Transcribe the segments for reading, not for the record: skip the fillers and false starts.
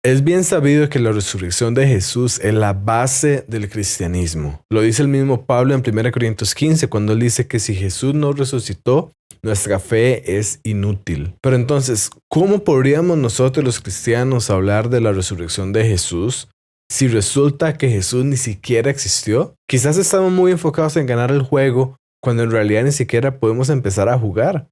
Es bien sabido que la resurrección de Jesús es la base del cristianismo. Lo dice el mismo Pablo en 1 Corintios 15 cuando él dice que si Jesús no resucitó, nuestra fe es inútil. Pero entonces, ¿cómo podríamos nosotros los cristianos hablar de la resurrección de Jesús si resulta que Jesús ni siquiera existió? Quizás estamos muy enfocados en ganar el juego cuando en realidad ni siquiera podemos empezar a jugar.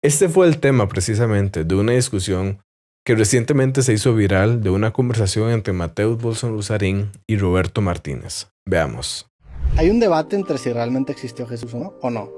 Este fue el tema precisamente de una discusión que recientemente se hizo viral de una conversación entre Mateus Bolson-Luzarín y Roberto Martínez. Veamos. ¿Hay un debate entre si realmente existió Jesús o no?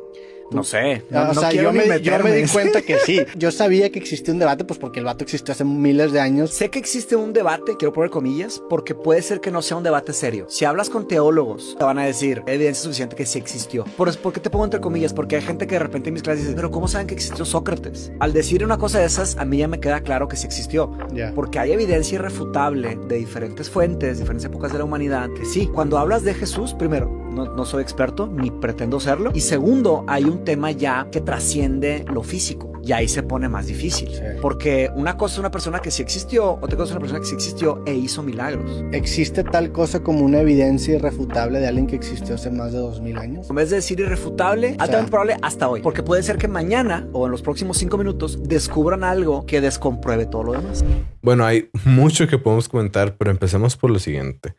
No sé. Yo me di cuenta que sí. Yo sabía que existía un debate, pues porque el vato existió hace miles de años. Sé que existe un debate, quiero poner comillas, porque puede ser que no sea un debate serio. Si hablas con teólogos, te van a decir, hay evidencia suficiente que sí existió. ¿Por qué te pongo entre comillas? Porque hay gente que de repente en mis clases dice, pero ¿cómo saben que existió Sócrates? Al decir una cosa de esas, a mí ya me queda claro que sí existió. Porque hay evidencia irrefutable de diferentes fuentes, diferentes épocas de la humanidad, que sí. Cuando hablas de Jesús, primero, no soy experto, ni pretendo serlo. Y segundo, hay un tema ya que trasciende lo físico. Y ahí se pone más difícil. Sí. Porque una cosa es una persona que sí existió, otra cosa es una persona que sí existió e hizo milagros. ¿Existe tal cosa como una evidencia irrefutable de alguien que existió hace más de 2000 años? En vez de decir irrefutable, altamente probable hasta hoy. Porque puede ser que mañana o en los próximos 5 minutos descubran algo que descompruebe todo lo demás. Bueno, hay mucho que podemos comentar, pero empecemos por lo siguiente.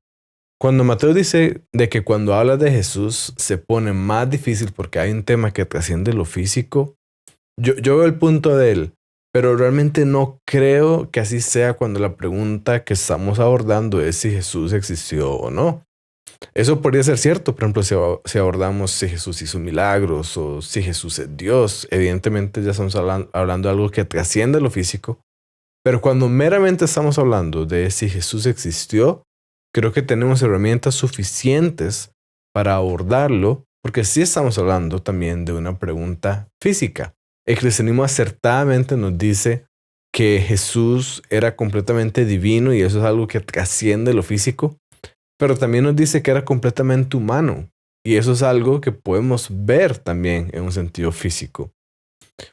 Cuando Mateo dice de que cuando habla de Jesús se pone más difícil porque hay un tema que trasciende lo físico, yo veo el punto de él, pero realmente no creo que así sea cuando la pregunta que estamos abordando es si Jesús existió o no. Eso podría ser cierto, por ejemplo, si abordamos si Jesús hizo milagros o si Jesús es Dios, evidentemente ya estamos hablando de algo que trasciende lo físico, pero cuando meramente estamos hablando de si Jesús existió, creo que tenemos herramientas suficientes para abordarlo, porque sí estamos hablando también de una pregunta física. El cristianismo acertadamente nos dice que Jesús era completamente divino y eso es algo que trasciende lo físico, pero también nos dice que era completamente humano y eso es algo que podemos ver también en un sentido físico.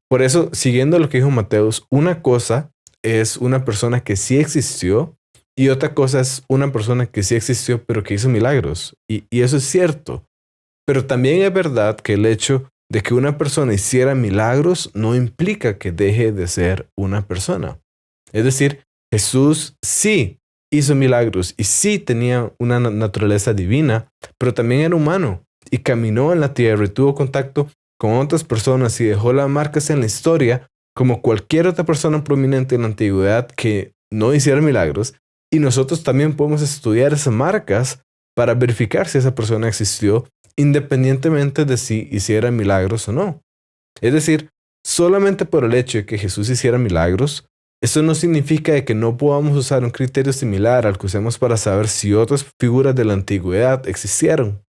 Por eso, siguiendo lo que dijo Mateus, una cosa es una persona que sí existió y otra cosa es una persona que sí existió pero que hizo milagros. Y eso es cierto. Pero también es verdad que el hecho de que una persona hiciera milagros no implica que deje de ser una persona. Es decir, Jesús sí hizo milagros y sí tenía una naturaleza divina, pero también era humano y caminó en la tierra y tuvo contacto con otras personas y dejó las marcas en la historia como cualquier otra persona prominente en la antigüedad que no hiciera milagros. Y nosotros también podemos estudiar esas marcas para verificar si esa persona existió, independientemente de si hiciera milagros o no. Es decir, solamente por el hecho de que Jesús hiciera milagros, eso no significa de que no podamos usar un criterio similar al que usemos para saber si otras figuras de la antigüedad existieron.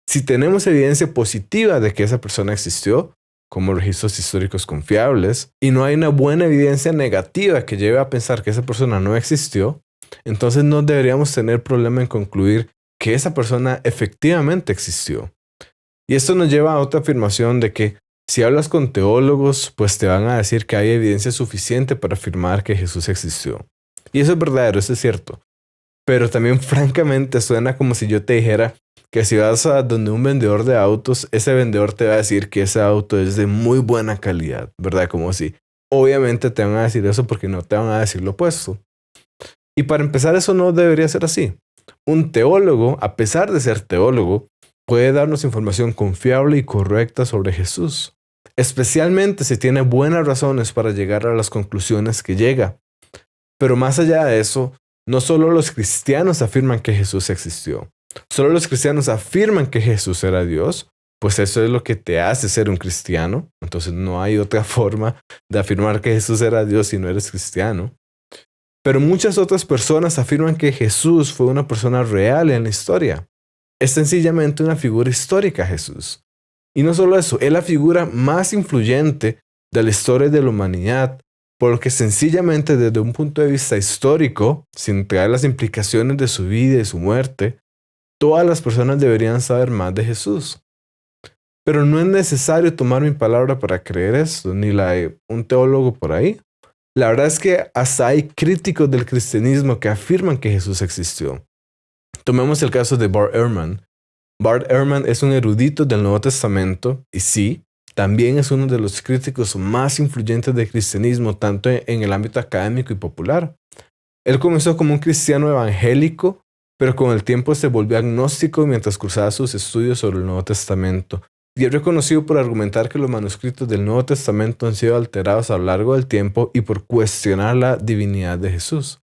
Si tenemos evidencia positiva de que esa persona existió, como registros históricos confiables, y no hay una buena evidencia negativa que lleve a pensar que esa persona no existió, entonces no deberíamos tener problema en concluir que esa persona efectivamente existió. Y esto nos lleva a otra afirmación de que si hablas con teólogos, pues te van a decir que hay evidencia suficiente para afirmar que Jesús existió. Y eso es verdadero, eso es cierto. Pero también francamente suena como si yo te dijera que si vas a donde un vendedor de autos, ese vendedor te va a decir que ese auto es de muy buena calidad, ¿verdad? Como si obviamente te van a decir eso porque no te van a decir lo opuesto. Y para empezar, eso no debería ser así. Un teólogo, a pesar de ser teólogo, puede darnos información confiable y correcta sobre Jesús, especialmente si tiene buenas razones para llegar a las conclusiones que llega. Pero más allá de eso, no solo los cristianos afirman que Jesús existió, solo los cristianos afirman que Jesús era Dios, pues eso es lo que te hace ser un cristiano. Entonces no hay otra forma de afirmar que Jesús era Dios si no eres cristiano. Pero muchas otras personas afirman que Jesús fue una persona real en la historia. Es sencillamente una figura histórica, Jesús. Y no solo eso, es la figura más influyente de la historia de la humanidad, porque sencillamente desde un punto de vista histórico, sin traer las implicaciones de su vida y su muerte, todas las personas deberían saber más de Jesús. Pero no es necesario tomar mi palabra para creer esto, ni la de un teólogo por ahí. La verdad es que hasta hay críticos del cristianismo que afirman que Jesús existió. Tomemos el caso de Bart Ehrman. Bart Ehrman es un erudito del Nuevo Testamento y sí, también es uno de los críticos más influyentes del cristianismo, tanto en el ámbito académico y popular. Él comenzó como un cristiano evangélico, pero con el tiempo se volvió agnóstico mientras cursaba sus estudios sobre el Nuevo Testamento. Y es reconocido por argumentar que los manuscritos del Nuevo Testamento han sido alterados a lo largo del tiempo y por cuestionar la divinidad de Jesús.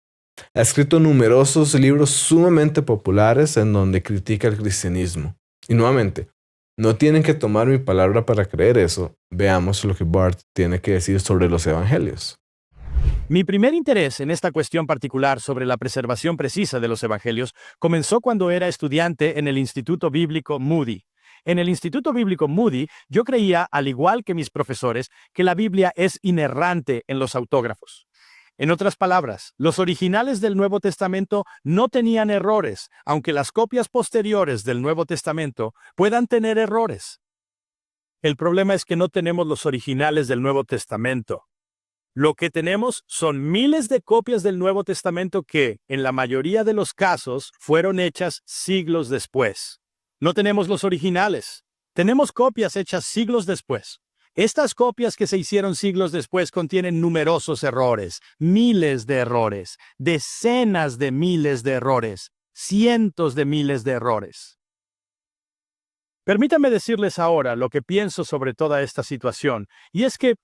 Ha escrito numerosos libros sumamente populares en donde critica el cristianismo. Y nuevamente, no tienen que tomar mi palabra para creer eso. Veamos lo que Bart tiene que decir sobre los evangelios. Mi primer interés en esta cuestión particular sobre la preservación precisa de los evangelios comenzó cuando era estudiante en el Instituto Bíblico Moody. En el Instituto Bíblico Moody, yo creía, al igual que mis profesores, que la Biblia es inerrante en los autógrafos. En otras palabras, los originales del Nuevo Testamento no tenían errores, aunque las copias posteriores del Nuevo Testamento puedan tener errores. El problema es que no tenemos los originales del Nuevo Testamento. Lo que tenemos son miles de copias del Nuevo Testamento que, en la mayoría de los casos, fueron hechas siglos después. No tenemos los originales. Tenemos copias hechas siglos después. Estas copias que se hicieron siglos después contienen numerosos errores, miles de errores, decenas de miles de errores, cientos de miles de errores. Permítanme decirles ahora lo que pienso sobre toda esta situación, y es que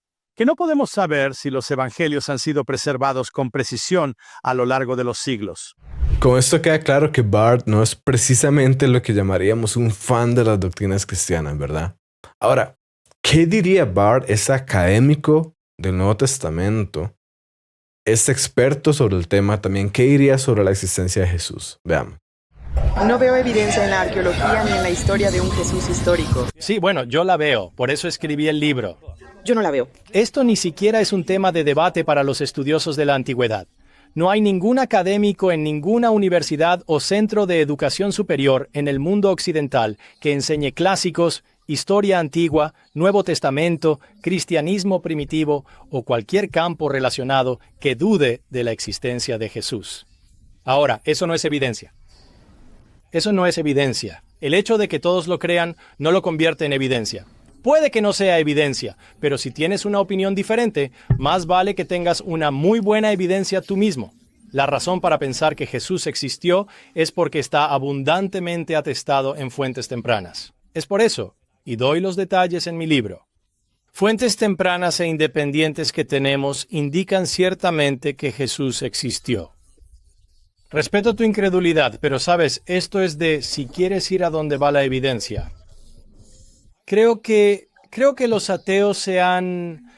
no podemos saber si los evangelios han sido preservados con precisión a lo largo de los siglos. Con esto queda claro que Bart no es precisamente lo que llamaríamos un fan de las doctrinas cristianas, ¿verdad? Ahora, ¿qué diría Bart? Es académico del Nuevo Testamento, es experto sobre el tema también. ¿Qué diría sobre la existencia de Jesús? Veamos. No veo evidencia en la arqueología ni en la historia de un Jesús histórico. Sí, bueno, yo la veo, por eso escribí el libro. Yo no la veo. Esto ni siquiera es un tema de debate para los estudiosos de la antigüedad. No hay ningún académico en ninguna universidad o centro de educación superior en el mundo occidental que enseñe clásicos, historia antigua, Nuevo Testamento, cristianismo primitivo o cualquier campo relacionado que dude de la existencia de Jesús. Ahora, eso no es evidencia. Eso no es evidencia. El hecho de que todos lo crean no lo convierte en evidencia. Puede que no sea evidencia, pero si tienes una opinión diferente, más vale que tengas una muy buena evidencia tú mismo. La razón para pensar que Jesús existió es porque está abundantemente atestado en fuentes tempranas. Es por eso, y doy los detalles en mi libro. Fuentes tempranas e independientes que tenemos indican ciertamente que Jesús existió. Respeto tu incredulidad, pero sabes, esto es de si quieres ir a donde va la evidencia. Creo que los ateos se han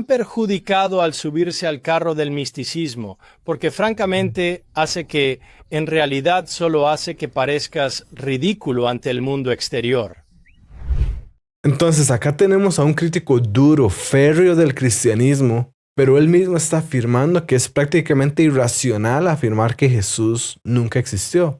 perjudicado al subirse al carro del misticismo, porque francamente en realidad solo hace que parezcas ridículo ante el mundo exterior. Entonces acá tenemos a un crítico duro, férreo del cristianismo, pero él mismo está afirmando que es prácticamente irracional afirmar que Jesús nunca existió.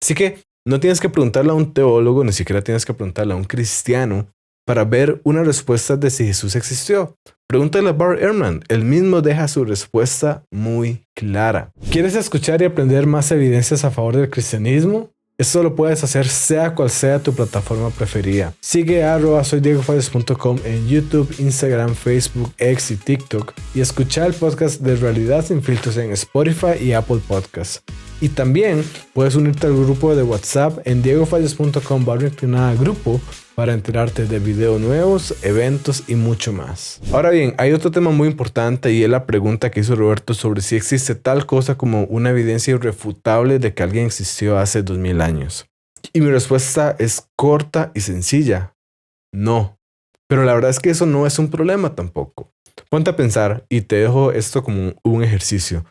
Así que no tienes que preguntarle a un teólogo, ni siquiera tienes que preguntarle a un cristiano para ver una respuesta de si Jesús existió. Pregúntale a Bart Ehrman, él mismo deja su respuesta muy clara. ¿Quieres escuchar y aprender más evidencias a favor del cristianismo? Esto lo puedes hacer sea cual sea tu plataforma preferida. Sigue a @soydiegofalles.com en YouTube, Instagram, Facebook, X y TikTok y escucha el podcast de Realidad Sin Filtros en Spotify y Apple Podcasts. Y también puedes unirte al grupo de WhatsApp en diegofalles.com/grupo para enterarte de videos nuevos, eventos y mucho más. Ahora bien, hay otro tema muy importante y es la pregunta que hizo Roberto sobre si existe tal cosa como una evidencia irrefutable de que alguien existió hace 2000 años. Y mi respuesta es corta y sencilla. No. Pero la verdad es que eso no es un problema tampoco. Ponte a pensar y te dejo esto como un ejercicio.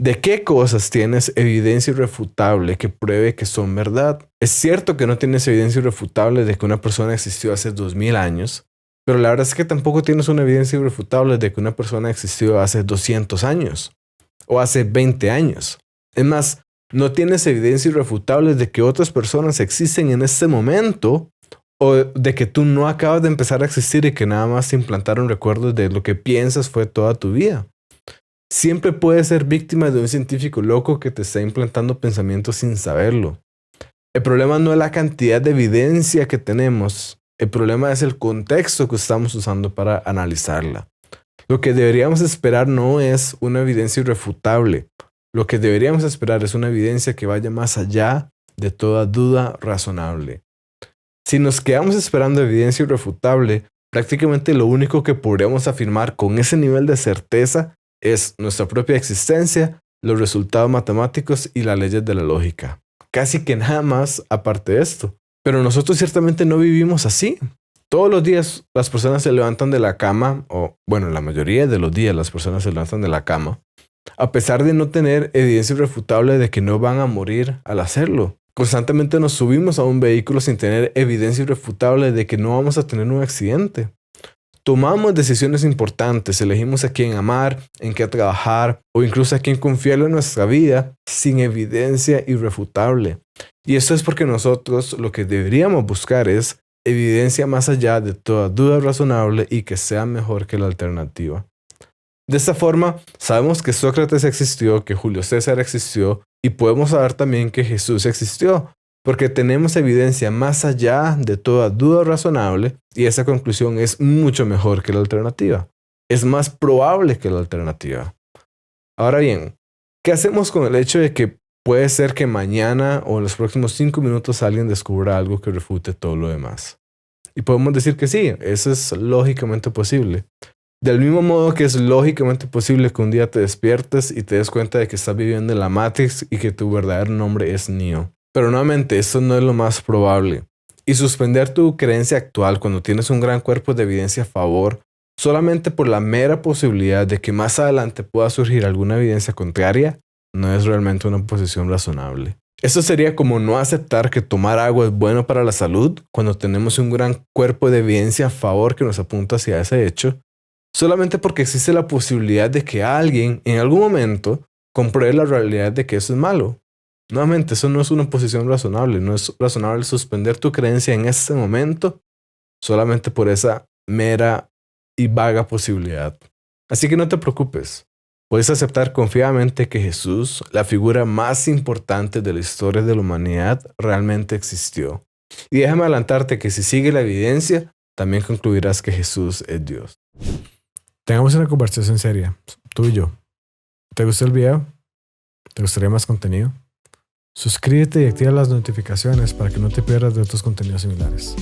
¿De qué cosas tienes evidencia irrefutable que pruebe que son verdad? Es cierto que no tienes evidencia irrefutable de que una persona existió hace 2000 años, pero la verdad es que tampoco tienes una evidencia irrefutable de que una persona existió hace 200 años o hace 20 años. Es más, no tienes evidencia irrefutable de que otras personas existen en este momento o de que tú no acabas de empezar a existir y que nada más te implantaron recuerdos de lo que piensas fue toda tu vida. siempre puedes ser víctima de un científico loco que te está implantando pensamientos sin saberlo. El problema no es la cantidad de evidencia que tenemos, el problema es el contexto que estamos usando para analizarla. Lo que deberíamos esperar no es una evidencia irrefutable. Lo que deberíamos esperar es una evidencia que vaya más allá de toda duda razonable. Si nos quedamos esperando evidencia irrefutable, prácticamente lo único que podríamos afirmar con ese nivel de certeza es nuestra propia existencia, los resultados matemáticos y las leyes de la lógica. Casi que nada más aparte de esto. Pero nosotros ciertamente no vivimos así. Todos los días las personas se levantan de la cama, o bueno, la mayoría de los días las personas se levantan de la cama, a pesar de no tener evidencia irrefutable de que no van a morir al hacerlo. Constantemente nos subimos a un vehículo sin tener evidencia irrefutable de que no vamos a tener un accidente. Tomamos decisiones importantes, elegimos a quién amar, en qué trabajar o incluso a quién confiar en nuestra vida sin evidencia irrefutable. Y esto es porque nosotros lo que deberíamos buscar es evidencia más allá de toda duda razonable y que sea mejor que la alternativa. De esta forma, sabemos que Sócrates existió, que Julio César existió y podemos saber también que Jesús existió, porque tenemos evidencia más allá de toda duda razonable y esa conclusión es mucho mejor que la alternativa. Es más probable que la alternativa. Ahora bien, ¿qué hacemos con el hecho de que puede ser que mañana o en los próximos 5 minutos alguien descubra algo que refute todo lo demás? Y podemos decir que sí, eso es lógicamente posible. Del mismo modo que es lógicamente posible que un día te despiertes y te des cuenta de que estás viviendo en la Matrix y que tu verdadero nombre es Neo. Pero nuevamente, esto no es lo más probable. Y suspender tu creencia actual cuando tienes un gran cuerpo de evidencia a favor, solamente por la mera posibilidad de que más adelante pueda surgir alguna evidencia contraria, no es realmente una posición razonable. Esto sería como no aceptar que tomar agua es bueno para la salud cuando tenemos un gran cuerpo de evidencia a favor que nos apunta hacia ese hecho, solamente porque existe la posibilidad de que alguien en algún momento compruebe la realidad de que eso es malo. Nuevamente, eso no es una posición razonable. No es razonable suspender tu creencia en este momento solamente por esa mera y vaga posibilidad. Así que no te preocupes. Puedes aceptar confiadamente que Jesús, la figura más importante de la historia de la humanidad, realmente existió. Y déjame adelantarte que si sigues la evidencia, también concluirás que Jesús es Dios. Tengamos una conversación seria, tú y yo. ¿Te gustó el video? ¿Te gustaría más contenido? Suscríbete y activa las notificaciones para que no te pierdas de otros contenidos similares.